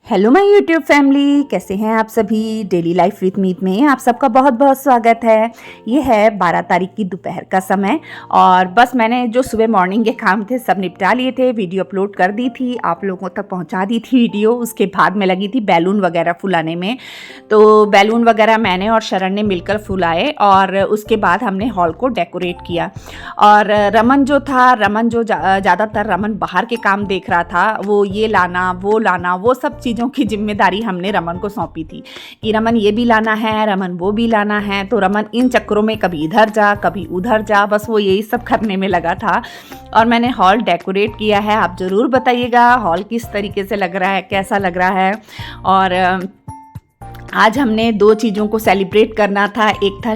Hello my YouTube family, कैसे हैं आप सभी। डेली लाइफ विद मीत में आप सबका बहुत बहुत स्वागत है। ये है 12 तारीख की दोपहर का समय और बस मैंने जो सुबह मॉर्निंग के काम थे सब निपटा लिए थे, वीडियो अपलोड कर दी थी, आप लोगों तक पहुंचा दी थी वीडियो। उसके बाद मैं लगी थी बैलून वगैरह फुलाने में। तो बैलून वगैरह मैंने और शरण ने मिलकर फुलाए और उसके बाद हमने हॉल को डेकोरेट किया। और रमन जो ज़्यादातर रमन बाहर के काम देख रहा था, वो ये लाना वो सब चीज़ों की जिम्मेदारी हमने रमन को सौंपी थी कि रमन ये भी लाना है, रमन वो भी लाना है। तो रमन इन चक्करों में कभी इधर जा कभी उधर जा, बस वो यही सब करने में लगा था। और मैंने हॉल डेकोरेट किया है। आप ज़रूर बताइएगा हॉल किस तरीके से लग रहा है, कैसा लग रहा है। और आज हमने दो चीज़ों को सेलिब्रेट करना था। एक था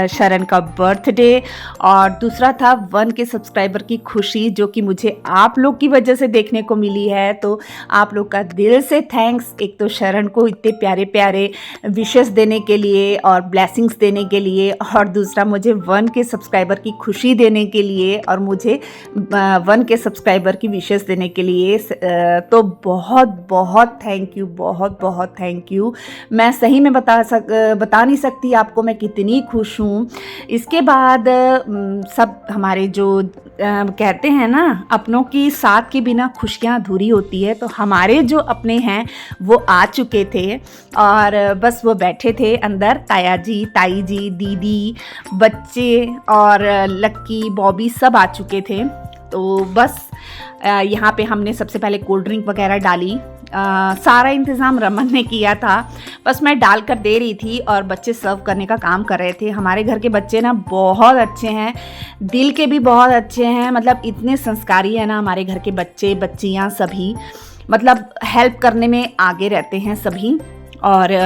शरण का बर्थडे और दूसरा था 1 के सब्सक्राइबर की खुशी, जो कि मुझे आप लोग की वजह से देखने को मिली है। तो आप लोग का दिल से थैंक्स। एक तो शरण को इतने प्यारे प्यारे विशेस देने के लिए और ब्लेसिंग्स देने के लिए, और दूसरा मुझे 1 के सब्सक्राइबर की खुशी देने के लिए और मुझे 1 के सब्सक्राइबर की विशेस देने के लिए। तो बहुत बहुत थैंक यू, बहुत बहुत थैंक यू। मैं सही में बता नहीं सकती आपको मैं कितनी खुश हूँ। इसके बाद सब हमारे जो कहते हैं ना, अपनों की साथ के बिना खुशियाँ अधूरी होती है। तो हमारे जो अपने हैं वो आ चुके थे और बस वो बैठे थे अंदर। ताया जी, ताई जी, दीदी, बच्चे और लक्की, बॉबी सब आ चुके थे। तो बस यहाँ पे हमने सबसे पहले कोल्ड ड्रिंक वगैरह डाली। सारा इंतज़ाम रमन ने किया था, बस मैं डाल कर दे रही थी और बच्चे सर्व करने का काम कर रहे थे। हमारे घर के बच्चे ना बहुत अच्छे हैं, दिल के भी बहुत अच्छे हैं। मतलब इतने संस्कारी है ना हमारे घर के बच्चे बच्चियाँ सभी, मतलब हेल्प करने में आगे रहते हैं सभी। और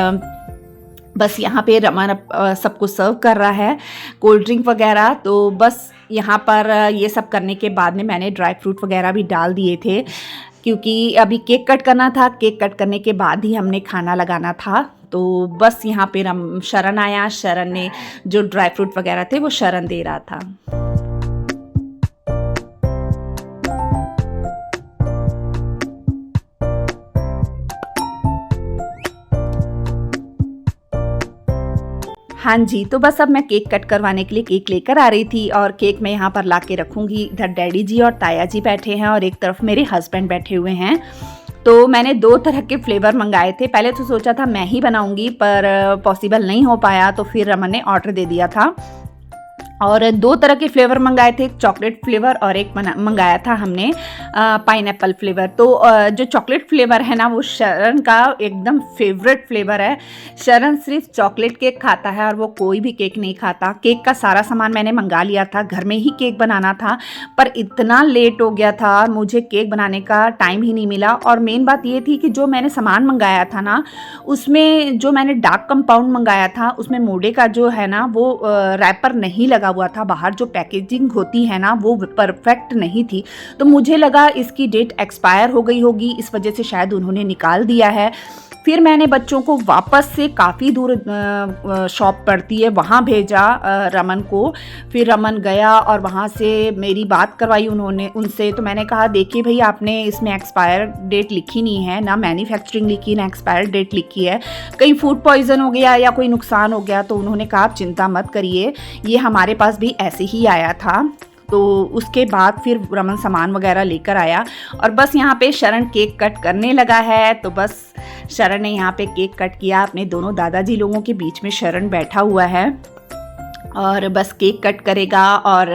बस यहाँ पे रमन सबको सर्व कर रहा है कोल्ड ड्रिंक वगैरह। तो बस यहाँ पर ये सब करने के बाद में मैंने ड्राई फ्रूट वगैरह भी डाल दिए थे, क्योंकि अभी केक कट करना था। केक कट करने के बाद ही हमने खाना लगाना था। तो बस यहाँ पे शरण आया। शरण ने जो ड्राई फ्रूट वगैरह थे वो शरण दे रहा था। हाँ जी, तो बस अब मैं केक कट करवाने के लिए केक लेकर आ रही थी और केक मैं यहाँ पर ला के रखूँगी। इधर डैडी जी और ताया जी बैठे हैं और एक तरफ मेरे हस्बैंड बैठे हुए हैं। तो मैंने 2 तरह के फ्लेवर मंगाए थे। पहले तो सोचा था मैं ही बनाऊँगी, पर पॉसिबल नहीं हो पाया, तो फिर रमन ने ऑर्डर दे दिया था। और 2 तरह के फ्लेवर मंगाए थे, एक चॉकलेट फ्लेवर और एक मंगाया था हमने पाइनएप्पल फ्लेवर। तो जो चॉकलेट फ्लेवर है ना, वो शरण का एकदम फेवरेट फ्लेवर है। शरण सिर्फ चॉकलेट केक खाता है और वो कोई भी केक नहीं खाता। केक का सारा सामान मैंने मंगा लिया था, घर में ही केक बनाना था, पर इतना लेट हो गया था, मुझे केक बनाने का टाइम ही नहीं मिला। और मेन बात ये थी कि जो मैंने सामान मंगाया था ना, उसमें जो मैंने डार्क कंपाउंड मंगाया था, उसमें मोड़े का जो है ना वो रैपर नहीं लगा हुआ था। बाहर जो पैकेजिंग होती है ना वो परफेक्ट नहीं थी। तो मुझे लगा इसकी डेट एक्सपायर हो गई होगी, इस वजह से शायद उन्होंने निकाल दिया है। फिर मैंने बच्चों को वापस से काफ़ी दूर शॉप पड़ती है वहाँ भेजा रमन को। फिर रमन गया और वहाँ से मेरी बात करवाई उन्होंने उनसे। तो मैंने कहा देखिए भाई, आपने इसमें एक्सपायर डेट लिखी नहीं है, ना मैन्युफैक्चरिंग लिखी ना एक्सपायर डेट लिखी है, कहीं फूड पॉइजन हो गया या कोई नुकसान हो गया। तो उन्होंने कहा आप चिंता मत करिए, ये हमारे पास भी ऐसे ही आया था। तो उसके बाद फिर रमन सामान वगैरह लेकर आया और बस यहाँ पे शरण केक कट करने लगा है। तो बस शरण ने यहाँ पे केक कट किया। अपने दोनों दादाजी लोगों के बीच में शरण बैठा हुआ है और बस केक कट करेगा और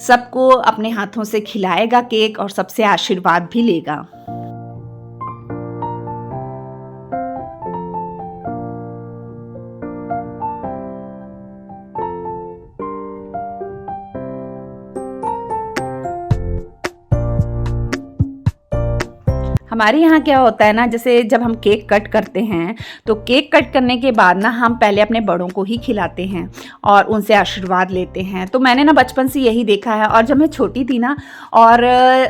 सबको अपने हाथों से खिलाएगा केक और सबसे आशीर्वाद भी लेगा। हमारे यहाँ क्या होता है ना, जैसे जब हम केक कट करते हैं तो केक कट करने के बाद ना हम पहले अपने बड़ों को ही खिलाते हैं और उनसे आशीर्वाद लेते हैं। तो मैंने ना बचपन से यही देखा है। और जब मैं छोटी थी ना, और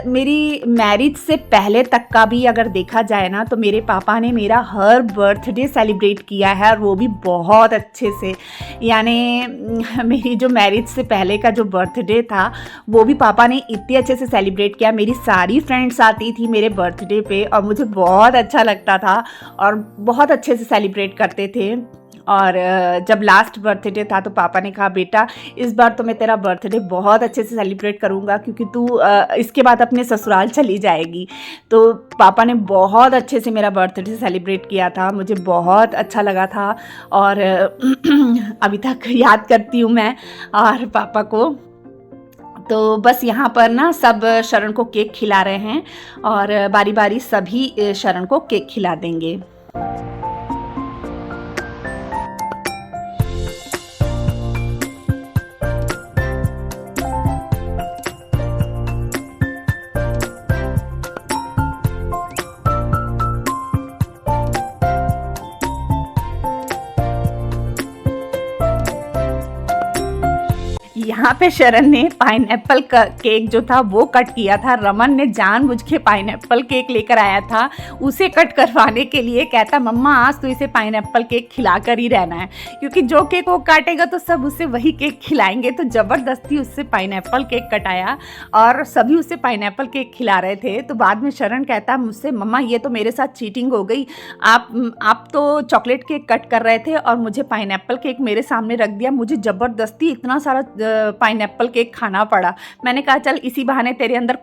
मेरी मैरिज से पहले तक का भी अगर देखा जाए ना, तो मेरे पापा ने मेरा हर बर्थडे सेलिब्रेट किया है और वो भी बहुत अच्छे से। यानी मेरी जो मैरिज से पहले का जो बर्थडे था वो भी पापा ने इतने अच्छे से सेलिब्रेट किया। मेरी सारी फ्रेंड्स आती थी मेरे बर्थडे पे पे, और मुझे बहुत अच्छा लगता था और बहुत अच्छे से सेलिब्रेट करते थे। और जब लास्ट बर्थडे था तो पापा ने कहा, बेटा इस बार तो मैं तेरा बर्थडे बहुत अच्छे से सेलिब्रेट करूँगा क्योंकि तू इसके बाद अपने ससुराल चली जाएगी। तो पापा ने बहुत अच्छे से मेरा बर्थडे सेलिब्रेट किया था, मुझे बहुत अच्छा लगा था और अभी तक याद करती हूँ मैं और पापा को। तो बस यहाँ पर ना सब शरण को केक खिला रहे हैं और बारी बारी सभी शरण को केक खिला देंगे। यहाँ पे शरण ने पाइनएप्पल का केक जो था वो कट किया था। रमन ने जानबूझ के पाइनएप्पल केक लेकर आया था उसे कट करवाने के लिए। कहता, मम्मा आज तो इसे पाइनएप्पल केक खिला कर ही रहना है, क्योंकि जो केक वो काटेगा तो सब उसे वही केक खिलाएंगे। तो ज़बरदस्ती उससे पाइनएप्पल केक कटाया और सभी उसे पाइनएप्पल केक खिला रहे थे। तो बाद में शरण कहता मुझसे, मम्मा ये तो मेरे साथ चीटिंग हो गई, आप तो चॉकलेट केक कट कर रहे थे और मुझे पाइनएप्पल केक मेरे सामने रख दिया। मुझे ज़बरदस्ती इतना सारा पाइनएप्पल केक खाना पड़ा। मैंने कहा चल इसी बहाने तेरे अंदर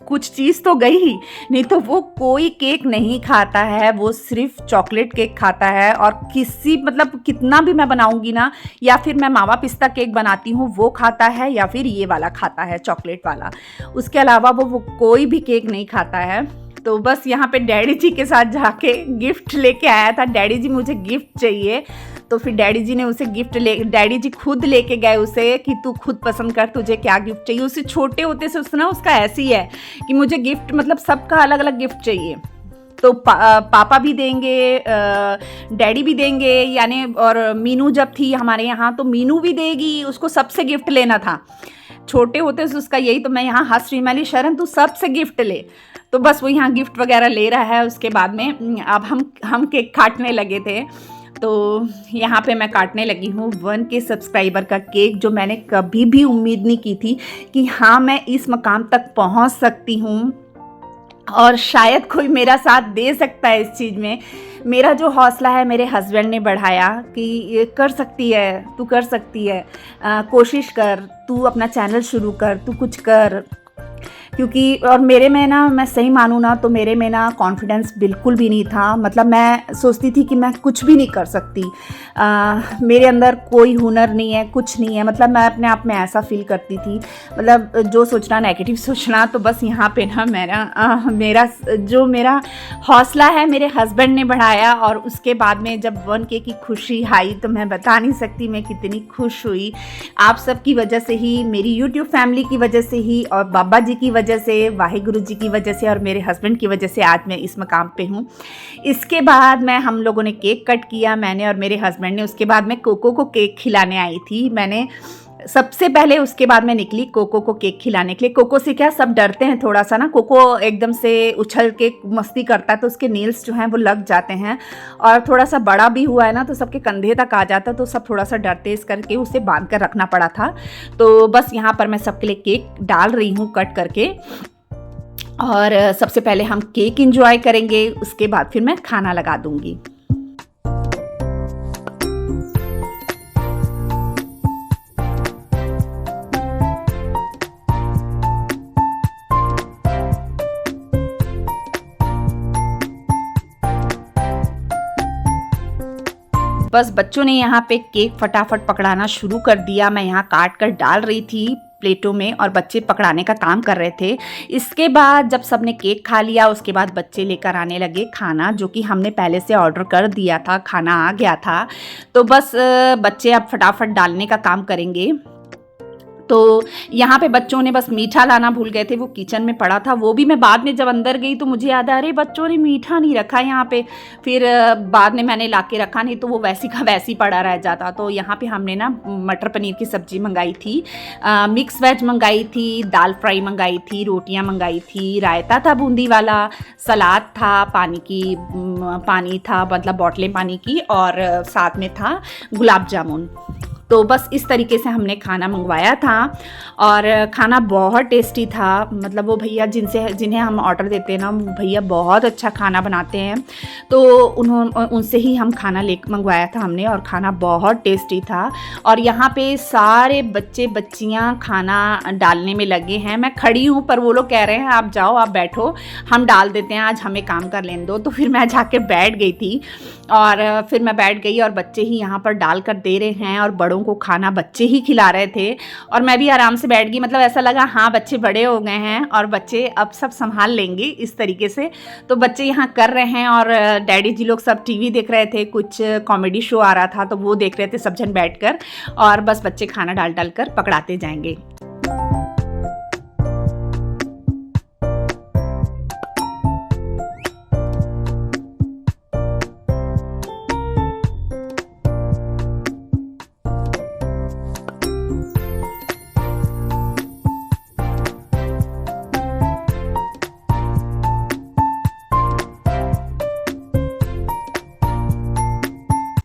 कुछ चीज़ तो गई ही, नहीं तो वो कोई केक नहीं खाता है, वो सिर्फ चॉकलेट केक खाता है। और कितना भी मैं बनाऊंगी ना, या फिर मैं मावा पिस्ता केक बनाती हूँ वो खाता है, या फिर ये वाला खाता है चॉकलेट वाला। उसके अलावा वो कोई भी केक नहीं खाता है। तो बस यहाँ पे डैडी जी के साथ जाके गिफ्ट लेके आया था। डैडी जी मुझे गिफ्ट चाहिए, तो फिर डैडी जी ने उसे डैडी जी खुद लेके गए उसे कि तू खुद पसंद कर तुझे क्या गिफ्ट चाहिए। उसे छोटे होते से उसका ऐसी है कि मुझे गिफ्ट सबका अलग अलग गिफ्ट चाहिए। तो पापा भी देंगे, डैडी भी देंगे, यानी और मीनू जब थी हमारे यहाँ तो मीनू भी देगी, उसको सबसे गिफ्ट लेना था। छोटे होते से उसका यही, तो मैं यहाँ हंस रही, मैंने शरण तू सबसे गिफ्ट ले। तो बस वो यहाँ गिफ्ट वगैरह ले रहा है। उसके बाद में अब हम केक काटने लगे थे। तो यहाँ पे मैं काटने लगी हूँ 1K सब्सक्राइबर का केक, जो मैंने कभी भी उम्मीद नहीं की थी कि हाँ मैं इस मकाम तक पहुँच सकती हूँ और शायद कोई मेरा साथ दे सकता है इस चीज़ में। मेरा जो हौसला है मेरे हस्बैंड ने बढ़ाया कि ये कर सकती है, तू कर सकती है, कोशिश कर, तू अपना चैनल शुरू कर, तू कुछ कर। क्योंकि और मेरे में ना, मैं सही मानूँ ना तो मेरे में ना कॉन्फिडेंस बिल्कुल भी नहीं था। मैं सोचती थी कि मैं कुछ भी नहीं कर सकती, मेरे अंदर कोई हुनर नहीं है, कुछ नहीं है। मैं अपने आप में ऐसा फील करती थी। जो सोचना नेगेटिव सोचना। तो बस यहाँ पे ना मेरा हौसला है मेरे हस्बैंड ने बढ़ाया। और उसके बाद में जब 1K की खुशी आई तो मैं बता नहीं सकती मैं कितनी खुश हुई। आप सब की वजह से ही, मेरी यूट्यूब फैमिली की वजह से ही, और बाबा जी की वजह से, वाहिगुरु जी की वजह से और मेरे हस्बैंड की वजह से आज मैं इस मकाम पे हूँ। इसके बाद हम लोगों ने केक कट किया, मैंने और मेरे हस्बैंड ने। उसके बाद मैं कोको को केक खिलाने आई थी, मैंने सबसे पहले। उसके बाद मैं निकली कोको को केक खिलाने के लिए। कोको से क्या सब डरते हैं थोड़ा सा ना, कोको एकदम से उछल के मस्ती करता है तो उसके नील्स जो हैं वो लग जाते हैं, और थोड़ा सा बड़ा भी हुआ है ना तो सबके कंधे तक आ जाता है, तो सब थोड़ा सा डरते, इस करके उसे बांध कर रखना पड़ा था। तो बस यहाँ पर मैं सबके लिए केक डाल रही हूँ कट करके। और सबसे पहले हम केक एंजॉय करेंगे, उसके बाद फिर मैं खाना लगा दूँगी। बस बच्चों ने यहाँ पे केक फटाफट पकड़ाना शुरू कर दिया। मैं यहाँ काट कर डाल रही थी प्लेटों में और बच्चे पकड़ाने का काम कर रहे थे। इसके बाद जब सबने केक खा लिया उसके बाद बच्चे लेकर आने लगे खाना, जो कि हमने पहले से ऑर्डर कर दिया था, खाना आ गया था। तो बस बच्चे अब फटाफट डालने का काम करेंगे। तो यहाँ पे बच्चों ने बस मीठा लाना भूल गए थे, वो किचन में पड़ा था। वो भी मैं बाद में जब अंदर गई तो मुझे याद आया, अरे बच्चों ने मीठा नहीं रखा यहाँ पे। फिर बाद में मैंने ला के रखा, नहीं तो वो वैसी का वैसी पड़ा रह जाता। तो यहाँ पे हमने ना मटर पनीर की सब्ज़ी मंगाई थी, मिक्स वेज मंगाई थी, दाल फ्राई मंगाई थी, रोटियाँ मंगाई थी, रायता था बूंदी वाला, सलाद था, पानी था, बॉटलें पानी की, और साथ में था गुलाब जामुन। तो बस इस तरीके से हमने खाना मंगवाया था और खाना बहुत टेस्टी था। मतलब वो भैया जिन्हें हम ऑर्डर देते हैं ना, वो भैया बहुत अच्छा खाना बनाते हैं। तो उनसे ही हम खाना मंगवाया था हमने, और खाना बहुत टेस्टी था। और यहाँ पे सारे बच्चे बच्चियाँ खाना डालने में लगे हैं। मैं खड़ी हूँ पर वो लोग कह रहे हैं आप जाओ, आप बैठो, हम डाल देते हैं, आज हमें काम कर लेने दो। तो फिर मैं जाके बैठ गई थी, और फिर मैं बैठ गई और बच्चे ही यहाँ पर डाल कर दे रहे हैं, और बड़ों को खाना बच्चे ही खिला रहे थे। और मैं भी आराम से बैठ गई। मतलब ऐसा लगा हाँ बच्चे बड़े हो गए हैं और बच्चे अब सब संभाल लेंगे इस तरीके से। तो बच्चे यहाँ कर रहे हैं, और डैडी जी लोग सब टीवी देख रहे थे, कुछ कॉमेडी शो आ रहा था तो वो देख रहे थे सब जन बैठकर। और बस बच्चे खाना डाल डाल कर पकड़ाते जाएंगे।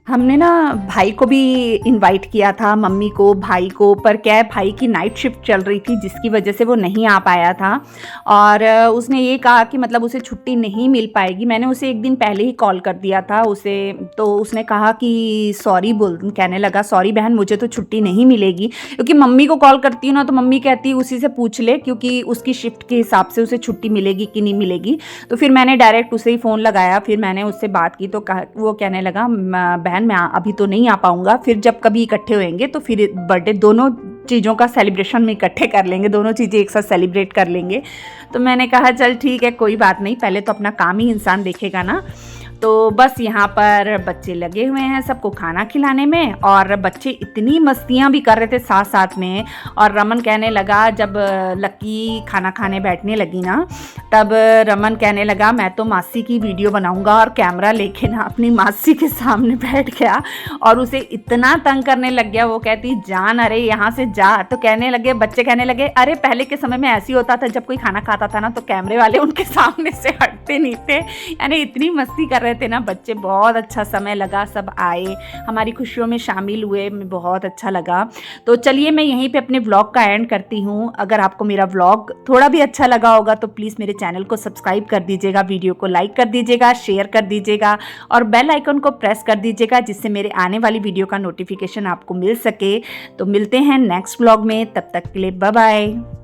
हमने ना भाई को भी इनवाइट किया था, मम्मी को, भाई को, पर क्या है भाई की नाइट शिफ्ट चल रही थी जिसकी वजह से वो नहीं आ पाया था। और उसने ये कहा कि मतलब उसे छुट्टी नहीं मिल पाएगी। मैंने उसे एक दिन पहले ही कॉल कर दिया था उसे, तो उसने कहा कि सॉरी कहने लगा सॉरी बहन मुझे तो छुट्टी नहीं मिलेगी। क्योंकि मम्मी को कॉल करती हूँ ना तो मम्मी कहती है उसी से पूछ ले, क्योंकि उसकी शिफ्ट के हिसाब से उसे छुट्टी मिलेगी कि नहीं मिलेगी। तो फिर मैंने डायरेक्ट उसे ही फ़ोन लगाया, फिर मैंने उससे बात की तो वो कहने लगा बहन मैं अभी तो नहीं आ पाऊँगा, फिर जब कभी इकट्ठे होएंगे तो फिर बर्थडे दोनों चीज़ों का सेलिब्रेशन में इकट्ठे कर लेंगे, दोनों चीज़ें एक साथ सेलिब्रेट कर लेंगे। तो मैंने कहा चल ठीक है कोई बात नहीं, पहले तो अपना काम ही इंसान देखेगा ना। तो बस यहाँ पर बच्चे लगे हुए हैं सबको खाना खिलाने में, और बच्चे इतनी मस्तियाँ भी कर रहे थे साथ साथ में। और रमन कहने लगा, जब लक्की खाना खाने बैठने लगी ना, तब रमन कहने लगा मैं तो मासी की वीडियो बनाऊंगा, और कैमरा लेके ना अपनी मासी के सामने बैठ गया और उसे इतना तंग करने लग गया। वो कहती जान अरे यहाँ से जा। तो बच्चे कहने लगे अरे पहले के समय में ऐसी होता था, जब कोई खाना खाता था ना तो कैमरे वाले उनके सामने से हटते नहीं थे। यानी इतनी मस्ती कर रहे थे ना बच्चे। बहुत अच्छा समय लगा, सब आए हमारी खुशियों में शामिल हुए, बहुत अच्छा लगा। तो चलिए मैं यहीं पे अपने व्लॉग का एंड करती हूँ। अगर आपको मेरा व्लॉग थोड़ा भी अच्छा लगा होगा तो प्लीज़ मेरे चैनल को सब्सक्राइब कर दीजिएगा, वीडियो को लाइक कर दीजिएगा, शेयर कर दीजिएगा और बेल आइकन को प्रेस कर दीजिएगा, जिससे मेरे आने वाली वीडियो का नोटिफिकेशन आपको मिल सके। तो मिलते हैं नेक्स्ट व्लॉग में, तब तक के लिए बाय बाय।